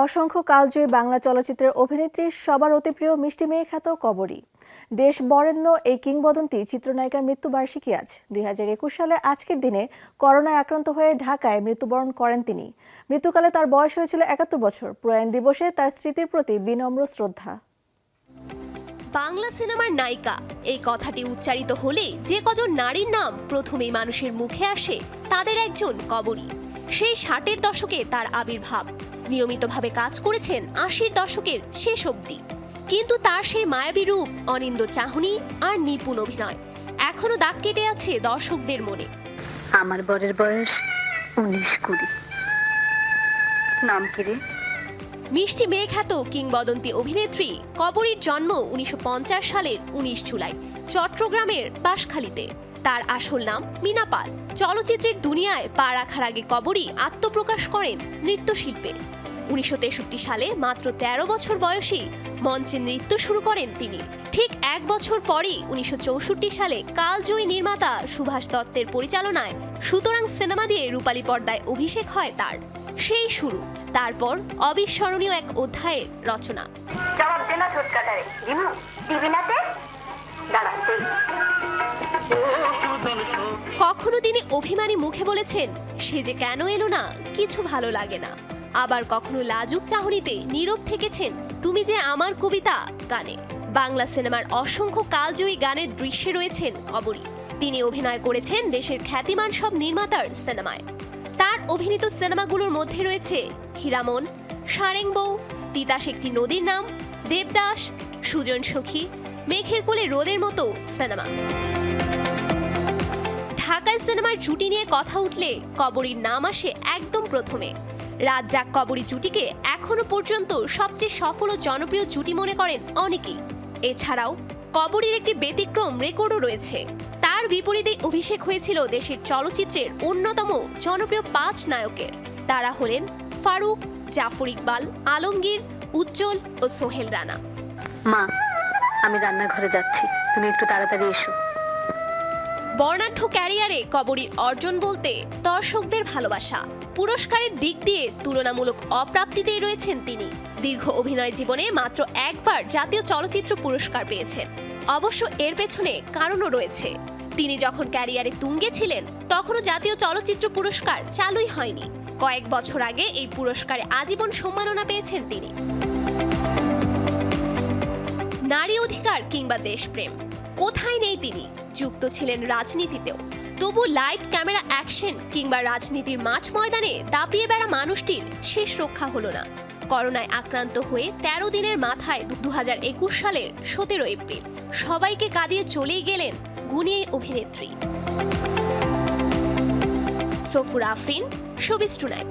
অসংখ্য কালজয়ী বাংলা চলচ্চিত্রের অভিনেত্রী সবার অতি প্রিয় মিষ্টি মেয়ে খ্যাত কবরী। দেশ বরেণ্য এই কিংবদন্তি চিত্রনায়িকার মৃত্যুবার্ষিকী আজ। 2021 সালে আজকের দিনে করোনায় আক্রান্ত হয়ে ঢাকায় মৃত্যুবরণ করেন তিনি। মৃত্যুকালে তার বয়স হয়েছিল 71 বছর। প্রয়াণ দিবসে তার স্মৃতির প্রতি বিনম্র শ্রদ্ধা। বাংলা সিনেমার নায়িকা এই কথাটি উচ্চারিত হলে যে কজন নারীর নাম প্রথমেই মানুষের মুখে আসে তাদের একজন কবরী। সেই 60-এর দশকে তার আবির্ভাব। নিয়মিতভাবে কাজ করেছেন 80-র দশকের শেষ অবধি। কিন্তু তার সেই মায়াবী রূপ, অনিন্দ্য চাহনি আর নিপুণ অভিনয় এখনো দাগ কেটে আছে দর্শকদের মনে। আমার বরের বয়স 19-20। নাম কি রে? মিষ্টি মেয়ে খ্যাত কিংবদন্তি অভিনেত্রী কবরীর জন্ম 1950 সালের 19 জুলাই চট্টগ্রামের বাঁশখালীতে। তার আসল নাম মীনা পাল। চলচ্চিত্রের দুনিয়ায় পা রাখার আগে কবরী আত্মপ্রকাশ করেন নৃত্যশিল্পে। 1963 সালে মাত্র 13 বছর বয়সী মঞ্চে নৃত্য শুরু করেন তিনি। ঠিক এক বছর পরই 1964 সালে কালজয়ী নির্মাতা সুভাষ দত্তের পরিচালনায় সুতরাং সিনেমা দিয়ে রূপালী পর্দায় অভিষেক হয় তার। সেই শুরু, তারপর অবিস্মরণীয় এক অধ্যায়ের রচনা। জবাব দে না ছোটকাটারে, দিমু দিবি না তে দাঁড়া তুই। কখনো তিনি অভিমানী মুখে বলেছেন সে যে কেন এলো না, কিছু ভালো লাগে না। আবার কখনো লাজুক চাহনিতে নীরব থেকেছেন তুমি যে আমার কবিতা গানে। বাংলা সিনেমার অসংখ্য কালজয়ী গানের দৃশ্যে রয়েছেন কবরী। তিনি অভিনয় করেছেন দেশের খ্যাতিমান সব নির্মাতার সিনেমায়। তার অভিনীত সিনেমাগুলোর মধ্যে রয়েছে হীরামন, সারেং বউ, তিতাস একটি নদীর নাম, দেবদাস, সুজন সখী, মেঘের কোলে রোদের মতো সিনেমা। ঢাকায় সিনেমার জুটি নিয়ে কথা উঠলে কবরীর নাম আসে একদম প্রথমে। রাজ্জাক কবরী জুটিকে এখনো পর্যন্ত সবচেয়ে সফল ও জনপ্রিয় জুটি মনে করেন অনেকেই। এছাড়াও কবরীর একটি ব্যতিক্রম রেকর্ডও রয়েছে। তার বিপরীতে অভিষেক হয়েছিল দেশের চলচ্চিত্রের অন্যতম জনপ্রিয় 5 নায়কের। তারা হলেন ফারুক, জাফর ইকবাল, আলমগীর, উজ্জ্বল ও সোহেল রানা। মা, আমি রান্নাঘরে যাচ্ছি, তুমি একটু তাড়াতাড়ি এসো। বর্ণাঢ্য ক্যারিয়ারে কবরীর অর্জন বলতে দর্শকদের ভালোবাসা। পুরস্কারের দিক দিয়ে তুলনামূলক অপ্রাপ্তিতেই রয়েছেন তিনি। দীর্ঘ অভিনয় জীবনে মাত্র একবার জাতীয় চলচ্চিত্র পুরস্কার পেয়েছেন। অবশ্য এর পেছনে কারণও রয়েছে। তিনি যখন ক্যারিয়ারে তুঙ্গে ছিলেন তখনও জাতীয় চলচ্চিত্র পুরস্কার চালুই হয়নি। কয়েক বছর আগে এই পুরস্কারে আজীবন সম্মাননা পেয়েছেন তিনি। নারী অধিকার কিংবা দেশপ্রেম কোথায় নেই তিনি। যুক্ত ছিলেন রাজনীতিতেও। তবু লাইট, ক্যামেরা, অ্যাকশন কিংবা রাজনীতির মাঠ ময়দানে দাপিয়ে বেড়া মানুষটির শেষ রক্ষা হলো না। করোনায় আক্রান্ত হয়ে 13 দিনের মাথায় 2021 সালের 17 এপ্রিল সবাইকে কাঁদিয়ে চলেই গেলেন গুণী অভিনেত্রী। Safura Afrin, showbiz tonight.